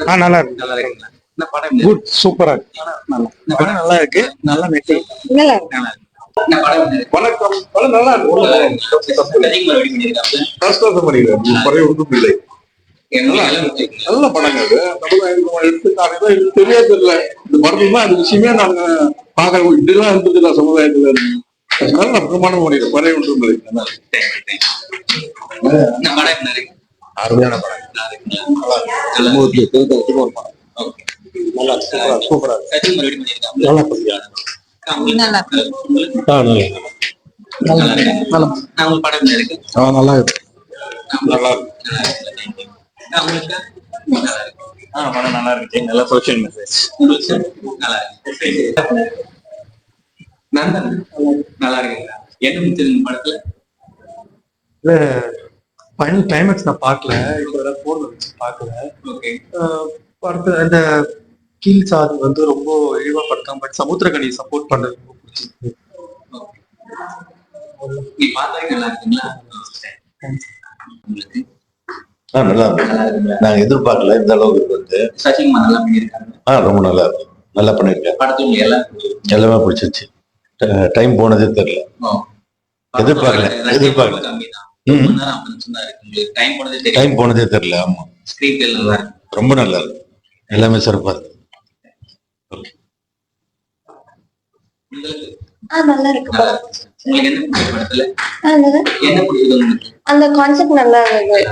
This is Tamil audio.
நல்லா இருக்கு. நல்லா இருக்குங்களா? இந்த படம் குட், சூப்பரா இருக்கு. இந்த படம் நல்லா இருக்கு. நல்லா மெசேஜ் நல்லா இருக்கு. நல்லா இருக்கு. இந்த படம் எப்படி இருக்கு? வணக்கம். படம் நல்லா இருக்கு. அதிகமா ரெடி பண்ணிருக்காங்க. கஷ்டத்தை பண்ணிடுறேன். குறை ஒன்றும் இல்லை. நல்ல படங்க அது. நம்ம எடுத்துக்காக இது தெரியவே தெரியல. இந்த படத்துல தான் அந்த விஷயமே நாங்க பார்க்க இப்படிலாம் இருந்தது சமுதாயத்துல. நல்ல பிரமாணம் பண்ணிடுறோம். குறை ஒன்றும் இல்லை. இந்த படம் எப்படி இருக்கு? அருமையான படம். ஒரு படம். ஓகே. நல்லா சூப்பரா அதிகமா ரெடி பண்ணிருக்காங்க. நல்லா பண்ணிருக்காங்க. நல்லா இருக்கு. நல்லா இருக்கு. உங்களுக்கு படம் எப்படி இருக்கு? நல்லா இருக்கு. நல்லா இருக்கு. உங்களுக்கு நல்லா இருக்கு. படம் நல்லா இருக்கு. நல்ல சோசியல் மெசேஜ். உங்களுக்கு நல்லா இருக்கு. நந்தன் நல்லா இருக்குங்களா? என்ன பிடிச்சது இந்த படத்துல? ஃபைனல் கிளைமேக்ஸ் நான் பார்க்கல. இப்போ போன்ல வச்சு பார்க்கல. ஓகே. படத்துல அந்த கீழ் சாதி வந்து ரொம்ப இழிவாப்படுத்தாம பட் சமுத்திரக்கனி சப்போர்ட் பண்றது ரொம்ப பிடிச்சிருக்கு. நீ பார்த்தாலே நல்லா இருக்குங்களா? உங்களுக்கு நல்லா இருக்கு. நாங்க எதிர்பார்க்கல இந்த அளவுக்கு வந்து. சசிகுமார் நல்லா பண்ணியிருக்காங்க. ரொம்ப நல்லா இருக்கு. நல்லா பண்ணிருக்கேன். படத்துல எல்லாமே பிடிச்சிருச்சு. டைம் போனதே தெரியல. எதிர்பார்க்கல. கம்மிதான். டைம் போனதே தெரியல. ஆமா, ஸ்கிரீன் பிளே நல்லா இருக்கு. ரொம்ப நல்லா இருக்கு. எல்லாமே சிறப்பா இருக்கு. நல்லா இருக்கு படம். உங்களுக்கு என்ன பிடிச்ச படத்துல? என்னது? என்ன பிடிச்சது உங்களுக்கு? அந்த கான்செப்ட் நல்லா இருந்தது.